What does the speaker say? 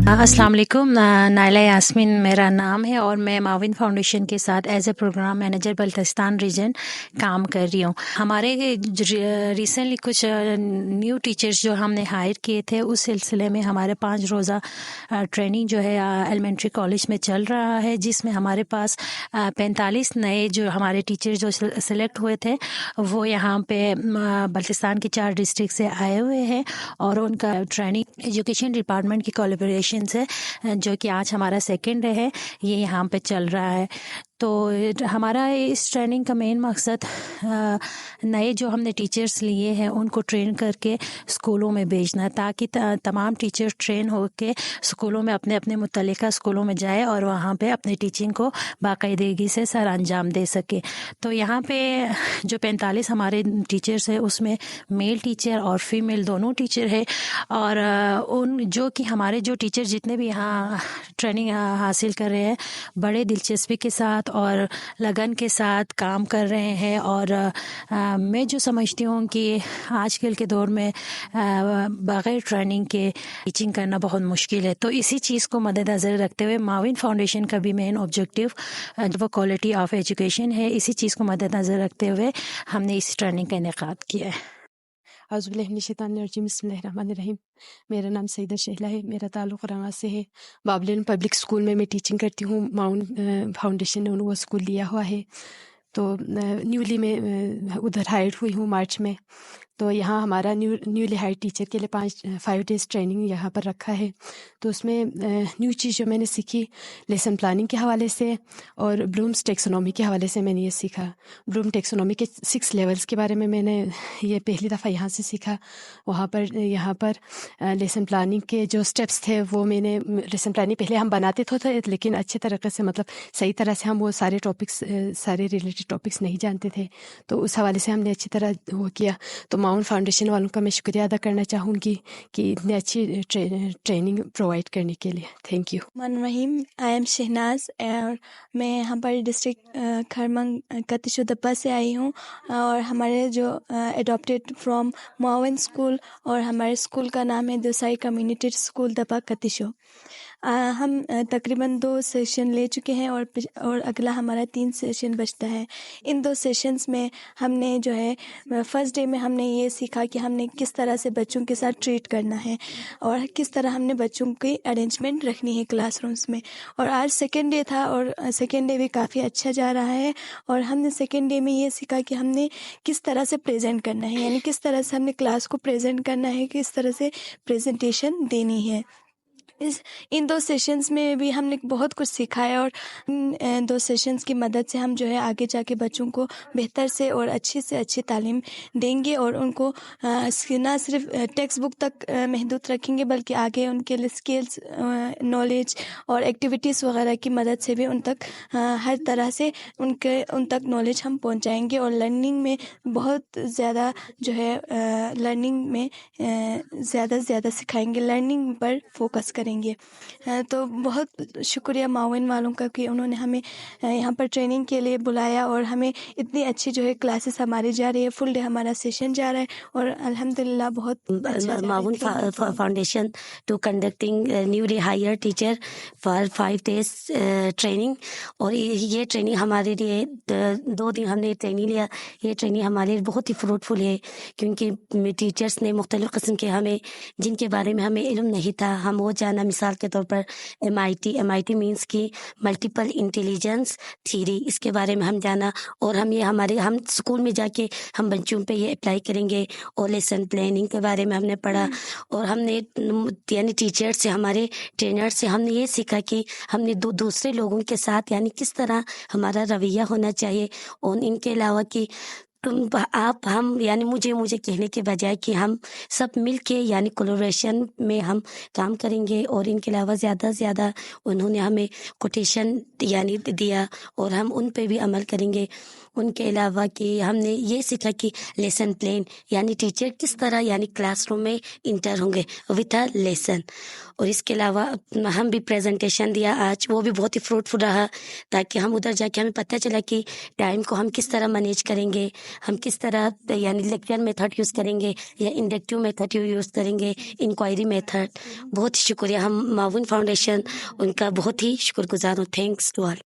अस्सलाम वालेकुम। नाइला यास्मीन मेरा नाम है और मैं माविन फाउंडेशन के साथ as a programme manager Baltistan region काम कर रही हूँ। हमारे रिसेंटली कुछ न्यू टीचर्स जो हमने हायर किए थे, उस सिलसिले में हमारे 5 रोज़ा ट्रेनिंग जो है एलिमेंट्री कॉलेज में चल रहा है, जिसमें हमारे पास 45 नए जो हमारे टीचर्स जो सिलेक्ट हुए थे वो यहाँ पे बल्तिस्तान के 4 डिस्ट्रिक्ट से आए हुए हैं और उनका ट्रेनिंग एजुकेशन डिपार्टमेंट की कोलैबोरेशन से, जो कि आज हमारा सेकंड डे है, ये यहाँ पे चल रहा है। तो हमारा इस ट्रेनिंग का मेन मकसद नए जो हमने टीचर्स लिए हैं उनको ट्रेन करके स्कूलों में भेजना, ताकि तमाम टीचर्स ट्रेन होके स्कूलों में अपने अपने मुतल्लिका स्कूलों में जाए और वहाँ पे अपनी टीचिंग को बाकायदगी से सर अंजाम दे सके। तो यहाँ पे जो 45 हमारे टीचर्स हैं उसमें मेल टीचर और फीमेल दोनों टीचर है, और उन जो कि हमारे जो टीचर जितने भी यहाँ ट्रेनिंग हासिल कर रहे हैं बड़े दिलचस्पी के साथ और लगन के साथ काम कर रहे हैं। और मैं जो समझती हूँ कि आजकल के दौर में बग़ैर ट्रेनिंग के टीचिंग करना बहुत मुश्किल है। तो इसी चीज़ को मद्देनज़र रखते हुए माविन फाउंडेशन का भी मेन ऑब्जेक्टिव वो क्वालिटी ऑफ एजुकेशन है। इसी चीज़ को मद्देनज़र रखते हुए हमने इस ट्रेनिंग का इनेकाद किया है। बिस्मिल्लाहिर्रहमानिर्रहीम। मेरा नाम सईदा शहला है। मेरा ताल्लुक़ रंगा से है। बाबलिन पब्लिक स्कूल में मैं टीचिंग करती हूँ। माउंट फाउंडेशन ने वो स्कूल लिया हुआ है, तो न्यूली मैं उधर हायर हुई हूँ मार्च में। तो यहाँ हमारा न्यूली हायर टीचर के लिए 5 डेज़ ट्रेनिंग यहाँ पर रखा है। तो उसमें न्यू चीज़ जो मैंने सीखी लेसन प्लानिंग के हवाले से और ब्लूम्स टेक्सोनॉमी के हवाले से मैंने ये सीखा। ब्लूम टेक्सोनॉमी के 6 लेवल्स के बारे में मैंने ये पहली दफ़ा यहाँ से सीखा। वहाँ पर यहाँ पर लेसन प्लानिंग के जो स्टेप्स थे वो मैंने लेसन प्लानिंग पहले हम बनाते थे, लेकिन अच्छे तरीके से मतलब सही तरह से हम वो सारे टॉपिक्स सारे रिलेटेड टॉपिक्स नहीं जानते थे। तो उस हवाले से हमने अच्छी तरह वो किया। तो माउंट फाउंडेशन वालों का मैं शुक्रिया अदा करना चाहूँगी कि इतनी अच्छी ट्रेनिंग प्रोवाइड करने के लिए। Thank you. Rahim, I am Shahnaz और मैं यहाँ पर डिस्ट्रिक्ट खरमंग कतिशुदप्पा से आई हूँ और हमारे जो एडॉप्टेड फ्रॉम माविन स्कूल और हमारे स्कूल का नाम है दोसाई कम्युनिटी स्कूल दपा कतिशो। हम तकरीबन 2 सेशन ले चुके हैं और अगला हमारा 3 सेशन बचता है। इन 2 सेशंस में हमने जो है फर्स्ट डे में हमने ये सीखा कि हमने किस तरह से बच्चों के साथ ट्रीट करना है और किस तरह हमने बच्चों की अरेंजमेंट रखनी है क्लासरूम्स में। और आज सेकेंड डे था और सेकेंड डे भी काफ़ी अच्छा जा रहा है। और हमने सेकेंड डे में ये सीखा कि हमने किस तरह से प्रेजेंट करना है, यानी किस तरह से हमने क्लास को प्रेजेंट करना है, किस तरह से प्रेजेंटेशन देनी है। इन 2 सेशंस में भी हमने बहुत कुछ सीखा है और इन 2 सेशंस की मदद से हम जो है आगे जाके बच्चों को बेहतर से और अच्छी से अच्छी तालीम देंगे और उनको ना सिर्फ टेक्स्ट बुक तक महदूद रखेंगे बल्कि आगे उनके लिए स्किल्स, नॉलेज और एक्टिविटीज़ वगैरह की मदद से भी उन तक हर तरह से उन तक नॉलेज हम पहुंचाएंगे और लर्निंग में बहुत ज़्यादा जो है लर्निंग में ज़्यादा से ज़्यादा सिखाएंगे, लर्निंग पर फोकस करेंगे। तो बहुत शुक्रिया माविन वालों का कि उन्होंने हमें यहाँ पर ट्रेनिंग के लिए बुलाया और हमें इतनी अच्छी जो है क्लासेस हमारी जा रही है। फुल डे हमारा सेशन जा रहा है और अल्हम्दुलिल्लाह बहुत अच्छा Mavin foundation to conducting newly hire teacher for 5 days training. और ये ट्रेनिंग हमारे लिए 2 दिन हमने ट्रेनिंग लिया। ये ट्रेनिंग हमारे लिए बहुत ही फ्रूटफुल है क्योंकि टीचर्स ने मुख्तलिफ़ किस्म के हमें जिनके बारे में हमें इल्म नहीं था हम वो जाना। मिसाल के तौर पर MIT मीन्स की मल्टीपल इंटेलिजेंस थ्योरी, इसके बारे में हम जाना और हम स्कूल में जाके हम बच्चों पे ये अप्लाई करेंगे। और लेसन प्लानिंग के बारे में हमने पढ़ा और हमने यानी टीचर से हमारे ट्रेनर से हमने ये सीखा कि हमने दूसरे लोगों के साथ यानी किस तरह हमारा रवैया होना चाहिए। और इनके अलावा कि हम यानी मुझे कहने के बजाय कि हम सब मिल के यानी कोलैबोरेशन में हम काम करेंगे। और इनके अलावा ज़्यादा से ज़्यादा उन्होंने हमें कोटेशन यानी दिया और हम उन पे भी अमल करेंगे। उनके अलावा कि हमने ये सीखा कि लेसन प्लान यानी टीचर किस तरह यानी क्लासरूम में इंटर होंगे विथ अ लेसन। और इसके अलावा हम भी प्रेजेंटेशन दिया आज, वो भी बहुत ही फ्रूटफुल रहा ताकि हम उधर जाके हमें पता चला कि टाइम को हम किस तरह मैनेज करेंगे ہم کس طرح یعنی لیکچر میتھڈ یوز کریں گے یا انڈکٹیو میتھڈ یوز کریں گے, انکوائری میتھڈ. بہت ہی شکریہ, ہم معاون فاؤنڈیشن ان کا بہت ہی شکر گزار ہوں. Thanks to all.